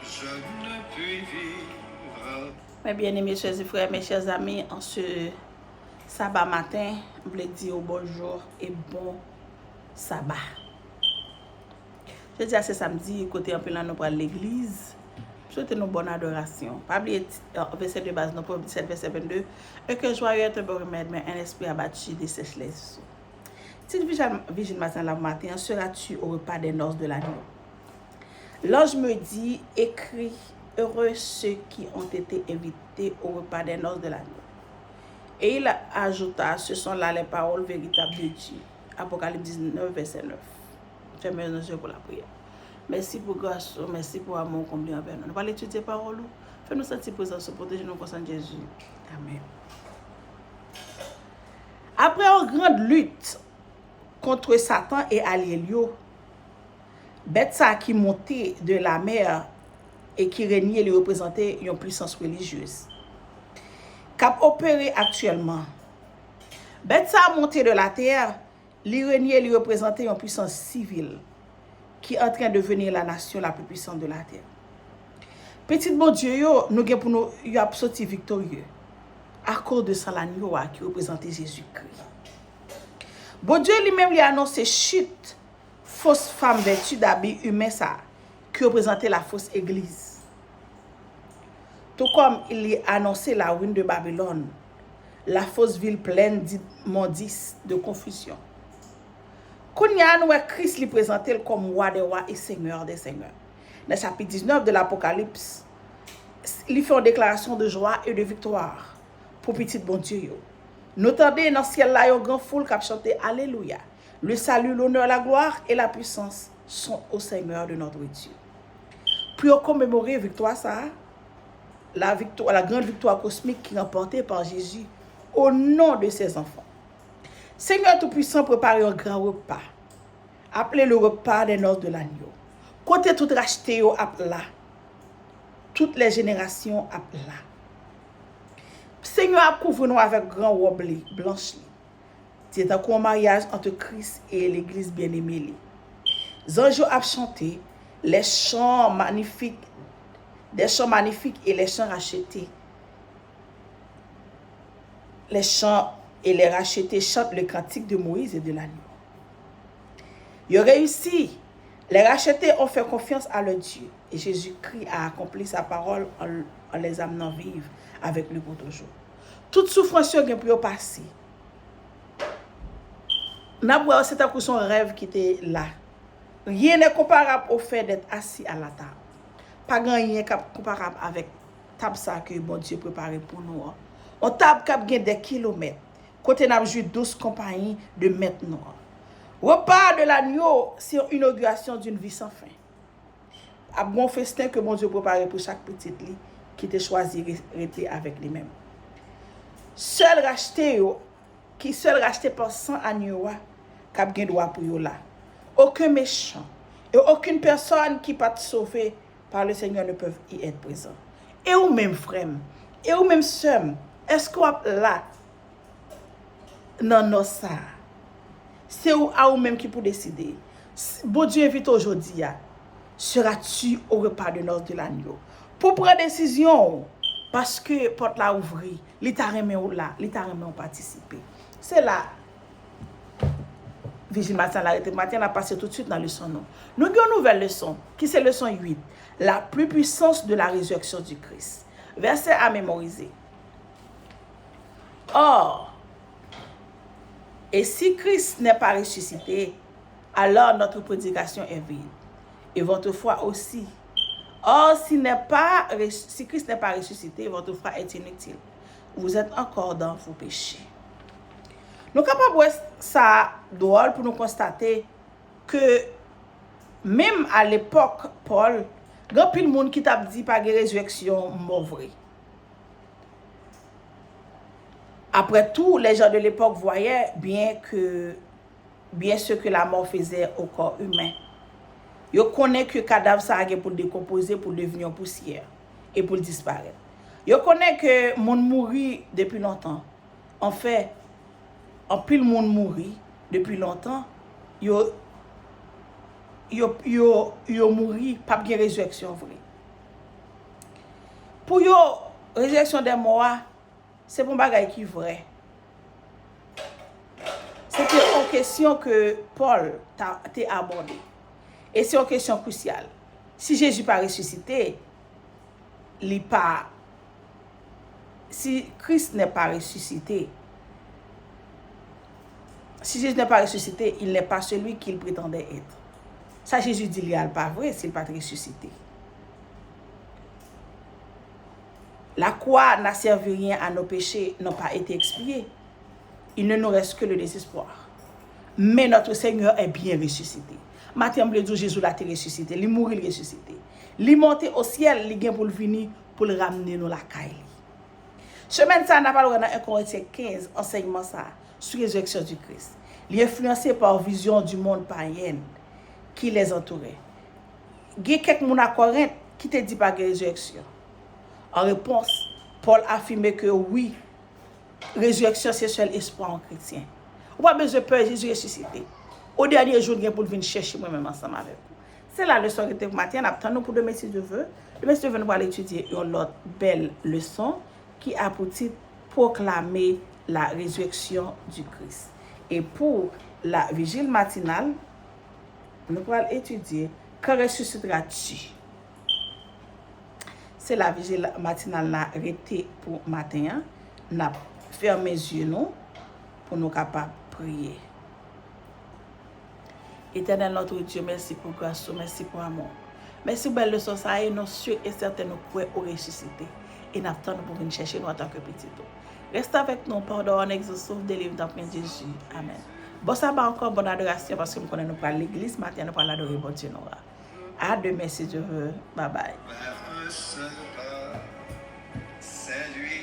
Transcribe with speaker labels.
Speaker 1: je ne puis vivre.
Speaker 2: Mes bien-aimés, chers frères, mes chers amis, en ce sabbat matin, je voulais dire bonjour et bon sabbat. Je dis à ce samedi, côté un peu là, nous parlons de l'église. Souhaitez une bonne adoration. Pas oublier verset de base, non, Proverbe 17, verset 22. Et que joyeux est un bon remède, mais un esprit abattu dessèche les os. Petite vigile matin, la matin, seras-tu au repas des noces de l'agneau? L'ange me dit, écris, heureux ceux qui ont été invités au repas des noces de l'agneau. Et il ajouta, ce sont là les paroles véritables de Dieu. Apocalypse 19, verset 9. Fermez nos yeux pour la prière. Merci pour grâce, merci pour amour combien envers nous. Nous allons étudier la parole. Fais-nous sentir présence, protéger nous conscience de Jésus. Amen. Après une grande lutte contre Satan et Aliélio, bête ça qui montait de la mer et qui régnait lui représentait une puissance religieuse. Cap opéré actuellement. Bête ça monté de la terre, lui régnait lui représentait une puissance civile qui est en train de devenir la nation la plus puissante de la terre. Petit bon Dieu, nous avons pour nous sorti victorieux à cause de ça l'agneau qui représentait Jésus-Christ. Bon Dieu lui-même lui a annoncé chute fausse femme vêtue d'habits humains ça qui représentait la fausse église. Tout comme il a annoncé la ruine de Babylone, la fausse ville pleine d'immondices, de confusion. Kounya nous Christ lui présenté comme roi des rois et seigneur des seigneurs. Dans le chapitre 19 de l'Apocalypse, il fait une déclaration de joie et de victoire pour petit bon Dieu. Nous entendons dans le ciel là une grande foule qui a chanté Alléluia. Le salut, l'honneur, la gloire et la puissance sont au Seigneur de notre Dieu. Pour commémorer la victoire, la grande victoire cosmique qui est remportée par Jésus au nom de ses enfants. Seigneur Tout-Puissant prépare un grand repas, appelé le repas des noces de l'agneau. Côté tout racheté là, toutes les générations là. Seigneur a couvert nous avec grand robe blanche. C'est un mariage entre Christ et l'église bien-aimée. Les anges ont chanté les chants magnifiques, des chants magnifiques et les chants rachetés. Les chants et les rachetés chantent le cantique de Moïse et de l'agneau. Ils ont réussi. Les rachetés ont fait confiance à leur Dieu. Et Jésus-Christ a accompli sa parole en les amenant vivre avec lui pour toujours. Toute souffrance qui a pu passer. C'est un son rêve qui était là. Rien n'est comparable au fait d'être assis à la table. Pas rien n'est comparable avec la table que bon Dieu préparé pour nous. On table qui a des kilomètres. Côté n'a joué 12 compagnies de maîtres noirs. Repas de l'agneau, c'est une inauguration d'une vie sans fin. Un bon festin que mon Dieu préparé pour chaque petite lit qui était choisi rester avec lui-même. Seul racheté par 100 agneaux qui a bien droit pour eux là. Aucun méchant et aucune personne qui pas sauvée par le Seigneur ne peuvent y être présents. Et ou même frère, et ou même sœur, est-ce qu'on là non ça? C'est à ou même qui pour décider. Bon Dieu invite aujourd'hui, seras-tu au repas de noces de l'agneau? Pour prendre décision, parce que porte la ouvri, l'état remet ou là, l'état remet participer. C'est là. Vigile matin, l'arrêté matin, on a passé tout de suite dans la leçon. Nous avons une nouvelle leçon, qui c'est leçon 8. La plus puissance de la résurrection du Christ. Verset à mémoriser. Or, et si Christ n'est pas ressuscité, alors notre prédication est vide. Et votre foi aussi. Or, si Christ n'est pas ressuscité, votre foi est inutile. Vous êtes encore dans vos péchés. Nous sommes capables de ça drôle pour nous constater que même à l'époque, Paul, il y a plein de monde qui t'a dit pas de résurrection mauvaise. Après tout, les gens de l'époque voyaient bien ce que la mort faisait au corps humain. Ils connaissent que le cadavre ça pour décomposer, pour devenir poussière et pour disparaître. Ils connaissent que le monde mourit depuis longtemps. En fait, en pile monde mourit depuis longtemps. yo mouri, pas bien résurrection vrai. Pour yo, résurrection des morts, c'est pour bagay qui vrai. C'était une question que Paul t'a abordée. Et c'est une question cruciale. Si Jésus pas ressuscité, si Christ n'est pas ressuscité, si Jésus n'est pas ressuscité, il n'est pas celui qu'il prétendait être. Ça, Jésus dit, il n'est pas vrai s'il n'est pas ressuscité. La croix n'a servi rien à nos péchés, n'ont pas été expiés. Il ne nous reste que le désespoir. Mais notre Seigneur est bien ressuscité. Matin, le jour Jésus l'a été ressuscité. Il est mort, il est ressuscité. Il est monté au ciel, il est pour venir pour le ramener dans la caille. Semaine ça n'a pas dans 1 Corinthiens 15, enseignement ça sur la résurrection du Christ. Il est influencé par la vision du monde païen qui les entourait. Il y a quelques personnes à Corinthe qui te dit pas de résurrection. En réponse, Paul affirmait que oui, résurrection c'est seul espoir en chrétien. Ou pas besoin de peur, Jésus ressuscité. Au dernier jour, il pour venir chercher moi-même ensemble avec vous. C'est la leçon que tu as matin. Nous pour demain si Dieu veut. Demain si Dieu veut, nous allons étudier une autre belle leçon qui a pour titre proclamer la résurrection du Christ. Et pour la vigile matinale, nous allons étudier quand ressuscitera-tu. C'est la vigile matinale là arrêtée pour matin. N'a fermé les yeux nous pour nous capables de prier. Éternel notre Dieu, merci pour grâce, merci pour amour. Merci pour belle leçon ça et nous sûrs et certains nous croyons au ressuscité. Et nous attendons pour venir chercher nous en tant que petit. Reste avec nous, pardonne, exauce, délivre dans le nom de Jésus. Amen. Bon sabbat encore, bonne adoration parce que nous connaissons pas l'église, maintenant nous allons adorer bon Dieu. À demain si Dieu veut. Bye bye.
Speaker 1: vers un seul pas, c'est lui